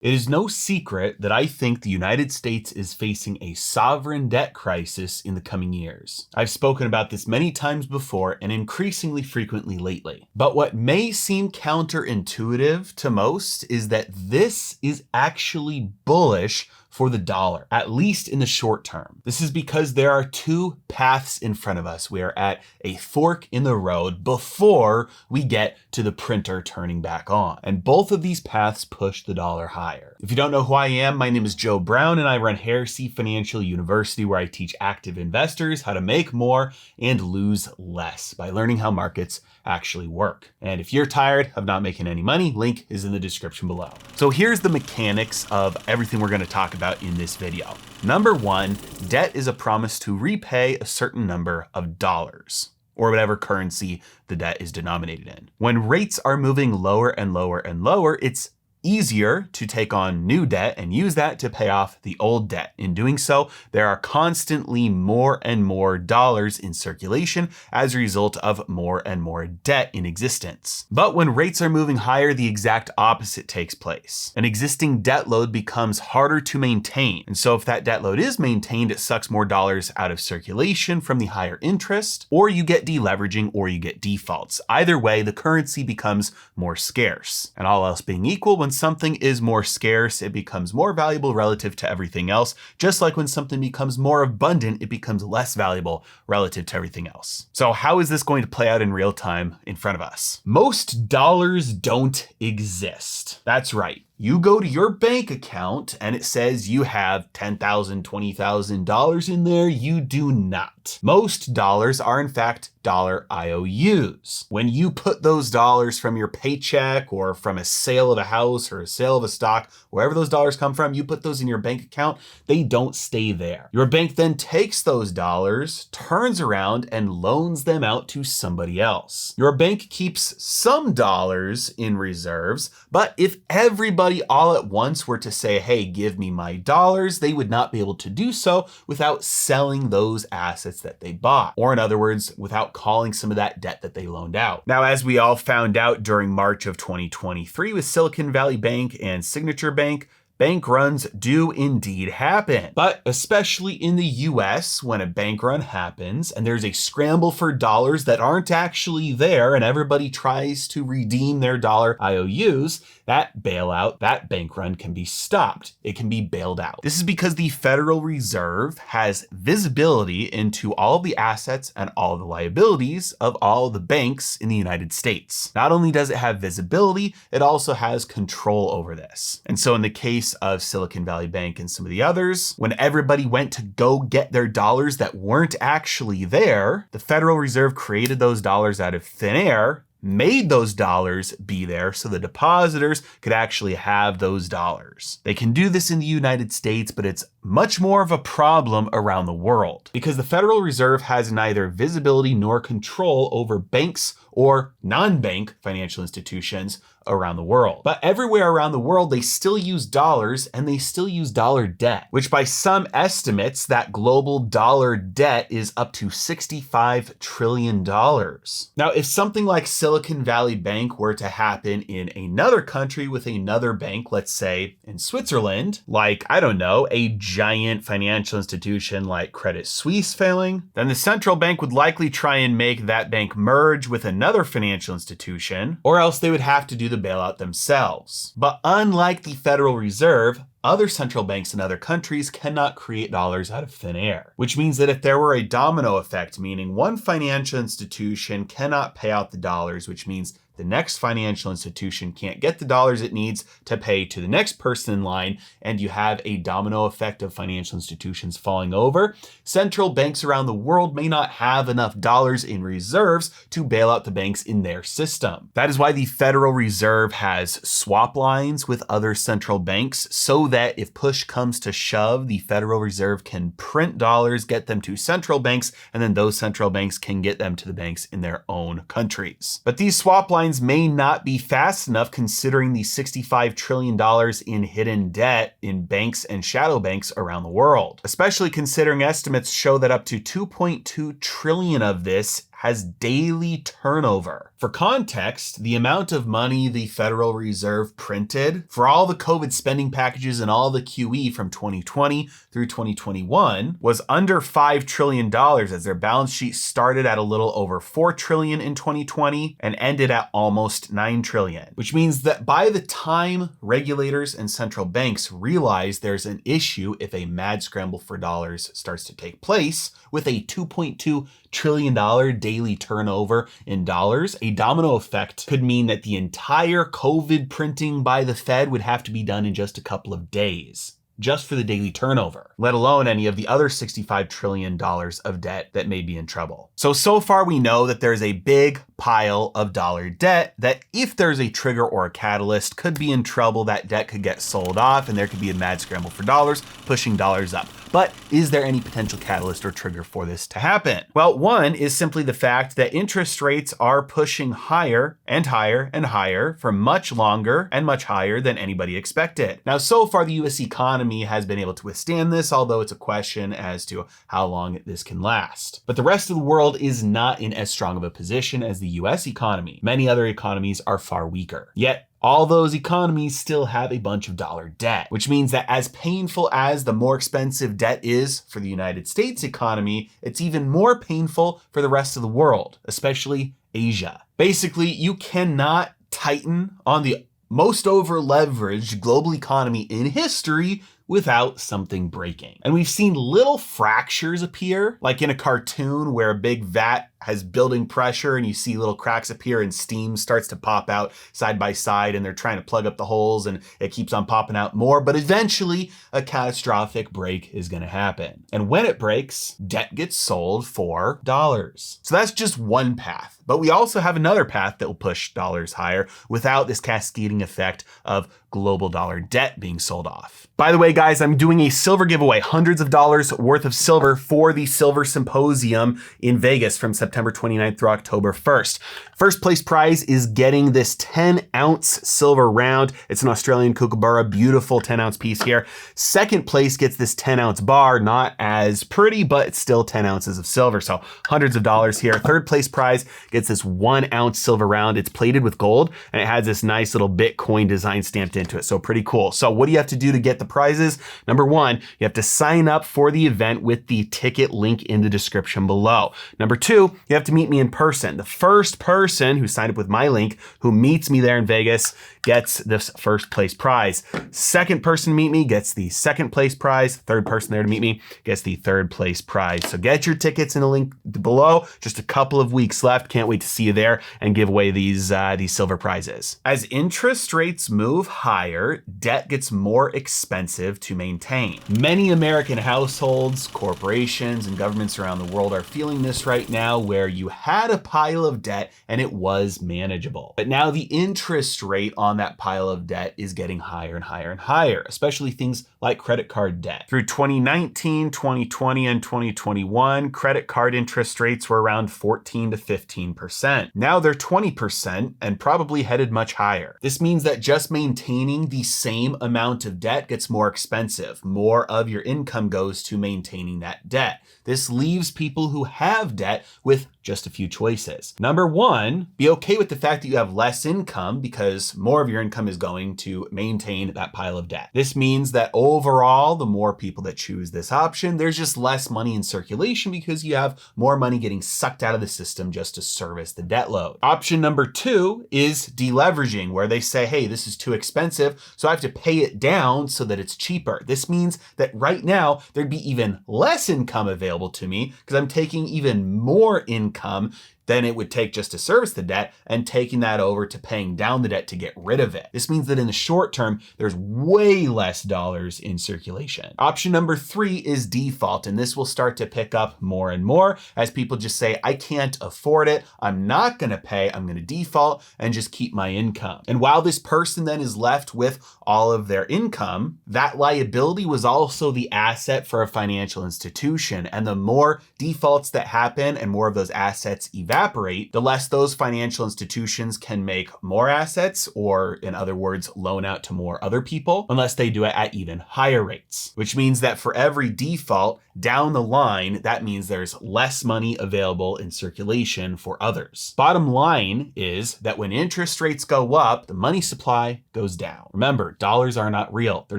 It is no secret that I think the United States is facing a sovereign debt crisis in the coming years. I've spoken about this many times before and increasingly frequently lately. But what may seem counterintuitive to most is that this is actually bullish for the dollar, at least in the short term. This is because there are two paths in front of us. We are at a fork in the road before we get to the printer turning back on. And both of these paths push the dollar higher. If you don't know who I am, my name is Joe Brown and I run Heresy Financial University, where I teach active investors how to make more and lose less by learning how markets actually work. And if you're tired of not making any money, link is in the description below. So here's the mechanics of everything we're going to talk about in this video. Number one, debt is a promise to repay a certain number of dollars, or whatever currency the debt is denominated in. When rates are moving lower and lower and lower, it's easier to take on new debt and use that to pay off the old debt. In doing so, there are constantly more and more dollars in circulation as a result of more and more debt in existence. But when rates are moving higher, the exact opposite takes place. An existing debt load becomes harder to maintain. And so if that debt load is maintained, it sucks more dollars out of circulation from the higher interest, or you get deleveraging or you get defaults. Either way, the currency becomes more scarce. And all else being equal, when something is more scarce, it becomes more valuable relative to everything else. Just like when something becomes more abundant, it becomes less valuable relative to everything else. So how is this going to play out in real time in front of us? Most dollars don't exist. That's right. You go to your bank account and it says you have $10,000, $20,000 in there. You do not. Most dollars are in fact dollar IOUs. When you put those dollars from your paycheck or from a sale of a house or a sale of a stock, wherever those dollars come from, you put those in your bank account, they don't stay there. Your bank then takes those dollars, turns around and loans them out to somebody else. Your bank keeps some dollars in reserves, but if everybody all at once were to say, hey, give me my dollars, they would not be able to do so without selling those assets that they bought. Or in other words, without calling some of that debt that they loaned out. Now, as we all found out during March of 2023 with Silicon Valley Bank and Signature Bank, bank runs do indeed happen. But especially in the US, when a bank run happens and there's a scramble for dollars that aren't actually there and everybody tries to redeem their dollar IOUs, that bailout, that bank run can be stopped. It can be bailed out. This is because the Federal Reserve has visibility into all of the assets and all of the liabilities of all of the banks in the United States. Not only does it have visibility, it also has control over this. And so in the case of Silicon Valley Bank and some of the others, when everybody went to go get their dollars that weren't actually there, the Federal Reserve created those dollars out of thin air, made those dollars be there so the depositors could actually have those dollars. They can do this in the United States, but it's much more of a problem around the world because the Federal Reserve has neither visibility nor control over banks or non-bank financial institutions around the world. But everywhere around the world, they still use dollars and they still use dollar debt, which by some estimates, that global dollar debt is up to $65 trillion. Now, if something like Silicon Valley Bank were to happen in another country with another bank, let's say in Switzerland, like, I don't know, a giant financial institution like Credit Suisse failing, then the central bank would likely try and make that bank merge with another financial institution, or else they would have to do the bailout themselves. But unlike the Federal Reserve, other central banks in other countries cannot create dollars out of thin air, which means that if there were a domino effect, meaning one financial institution cannot pay out the dollars, which means the next financial institution can't get the dollars it needs to pay to the next person in line, and you have a domino effect of financial institutions falling over, central banks around the world may not have enough dollars in reserves to bail out the banks in their system. That is why the Federal Reserve has swap lines with other central banks so that if push comes to shove, the Federal Reserve can print dollars, get them to central banks, and then those central banks can get them to the banks in their own countries. But these swap lines may not be fast enough considering the $65 trillion in hidden debt in banks and shadow banks around the world, especially considering estimates show that up to $2.2 trillion of this has daily turnover. For context, the amount of money the Federal Reserve printed for all the COVID spending packages and all the QE from 2020 through 2021 was under $5 trillion, as their balance sheet started at a little over $4 trillion in 2020 and ended at almost $9 trillion, which means that by the time regulators and central banks realize there's an issue if a mad scramble for dollars starts to take place, with a $2.2 trillion daily turnover in dollars, a domino effect could mean that the entire COVID printing by the Fed would have to be done in just a couple of days, just for the daily turnover, let alone any of the other $65 trillion of debt that may be in trouble. So far we know that there's a big pile of dollar debt that if there's a trigger or a catalyst could be in trouble. That debt could get sold off and there could be a mad scramble for dollars, pushing dollars up. But is there any potential catalyst or trigger for this to happen? Well, one is simply the fact that interest rates are pushing higher and higher and higher for much longer and much higher than anybody expected. Now, so far the US economy has been able to withstand this, although it's a question as to how long this can last. But the rest of the world is not in as strong of a position as the US economy. Many other economies are far weaker. Yet, all those economies still have a bunch of dollar debt, which means that as painful as the more expensive debt is for the United States economy, it's even more painful for the rest of the world, especially Asia. Basically, you cannot tighten on the most over-leveraged global economy in history without something breaking. And we've seen little fractures appear, like in a cartoon where a big vat has building pressure and you see little cracks appear and steam starts to pop out side by side and they're trying to plug up the holes and it keeps on popping out more, but eventually a catastrophic break is gonna happen. And when it breaks, debt gets sold for dollars. So that's just one path. But we also have another path that will push dollars higher without this cascading effect of global dollar debt being sold off. By the way, guys, I'm doing a silver giveaway, hundreds of dollars worth of silver for the Silver Symposium in Vegas from September 29th through October 1st. First place prize is getting this 10-ounce silver round. It's an Australian kookaburra, beautiful 10-ounce piece here. Second place gets this 10-ounce bar, not as pretty, but it's still 10 ounces of silver, so hundreds of dollars here. Third place prize gets this 1-ounce silver round. It's plated with gold, and it has this nice little Bitcoin design stamped into it, so pretty cool. So what do you have to do to get the prizes? Number one, you have to sign up for the event with the ticket link in the description below. Number two, you have to meet me in person. The first person who signed up with my link, who meets me there in Vegas, gets this first place prize. Second person to meet me gets the second place prize. Third person there to meet me gets the third place prize. So get your tickets in the link below. Just a couple of weeks left. Can't wait to see you there and give away these silver prizes. As interest rates move higher, debt gets more expensive to maintain. Many American households, corporations, and governments around the world are feeling this right now, where you had a pile of debt and it was manageable. But now the interest rate on that pile of debt is getting higher and higher and higher, especially things like credit card debt. Through 2019, 2020, and 2021, credit card interest rates were around 14 to 15%. Now they're 20% and probably headed much higher. This means that just maintaining the same amount of debt gets more expensive. More of your income goes to maintaining that debt. This leaves people who have debt with just a few choices. Number one, be okay with the fact that you have less income because more of your income is going to maintain that pile of debt. This means that overall, the more people that choose this option, there's just less money in circulation because you have more money getting sucked out of the system just to service the debt load. Option number two is deleveraging, where they say, hey, this is too expensive, so I have to pay it down so that it's cheaper. This means that right now there'd be even less income available to me because I'm taking even more income than it would take just to service the debt and taking that over to paying down the debt to get rid of it. This means that in the short term, there's way less dollars in circulation. Option number three is default, and this will start to pick up more and more as people just say, I can't afford it, I'm not gonna pay, I'm gonna default and just keep my income. And while this person then is left with all of their income, that liability was also the asset for a financial institution. And the more defaults that happen and more of those assets evaporate, evaporate, the less those financial institutions can make more assets, or in other words, loan out to more other people, unless they do it at even higher rates, which means that for every default down the line, that means there's less money available in circulation for others. Bottom line is that when interest rates go up, the money supply goes down. Remember, dollars are not real, they're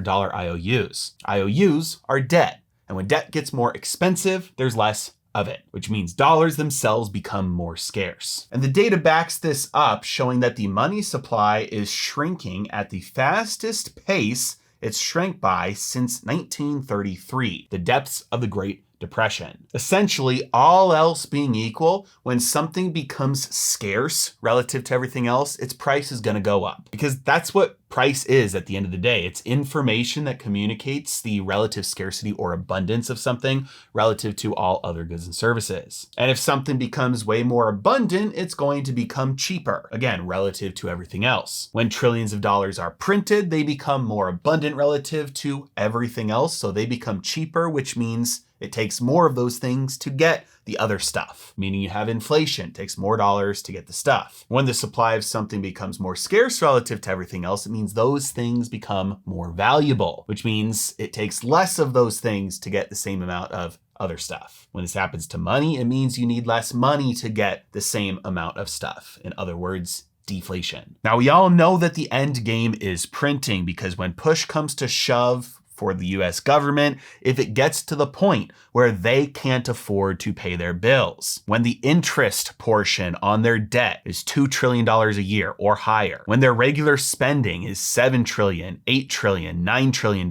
dollar IOUs. IOUs are debt, and when debt gets more expensive, there's less of it, which means dollars themselves become more scarce. And the data backs this up, showing that the money supply is shrinking at the fastest pace it's shrank by since 1933, the depths of the Great Depression. Essentially, all else being equal, when something becomes scarce relative to everything else, its price is going to go up, because that's what price is at the end of the day. It's information that communicates the relative scarcity or abundance of something relative to all other goods and services. And if something becomes way more abundant, it's going to become cheaper, again, relative to everything else. When trillions of dollars are printed, they become more abundant relative to everything else, so they become cheaper, which means it takes more of those things to get the other stuff, meaning you have inflation, it takes more dollars to get the stuff. When the supply of something becomes more scarce relative to everything else, it means those things become more valuable, which means it takes less of those things to get the same amount of other stuff. When this happens to money, it means you need less money to get the same amount of stuff. In other words, deflation. Now, we all know that the end game is printing, because when push comes to shove for the US government, if it gets to the point where they can't afford to pay their bills, when the interest portion on their debt is $2 trillion a year or higher, when their regular spending is $7 trillion, $8 trillion, $9 trillion,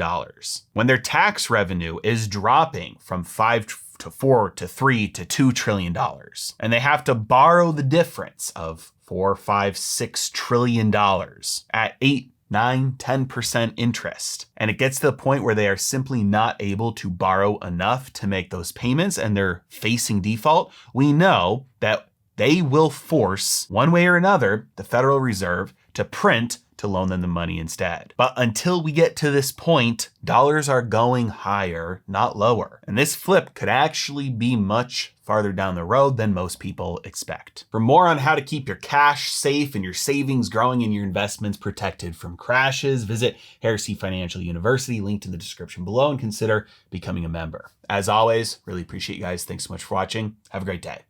when their tax revenue is dropping from 5 to 4 to 3 to $2 trillion, and they have to borrow the difference of 4, 5, $6 trillion at 8, 9, 10% interest. And it gets to the point where they are simply not able to borrow enough to make those payments and they're facing default. We know that they will force, one way or another, the Federal Reserve to print to loan them the money instead. But until we get to this point, dollars are going higher, not lower. And this flip could actually be much farther down the road than most people expect. For more on how to keep your cash safe and your savings growing and your investments protected from crashes, visit Heresy Financial University, linked in the description below, and consider becoming a member. As always, really appreciate you guys. Thanks so much for watching. Have a great day.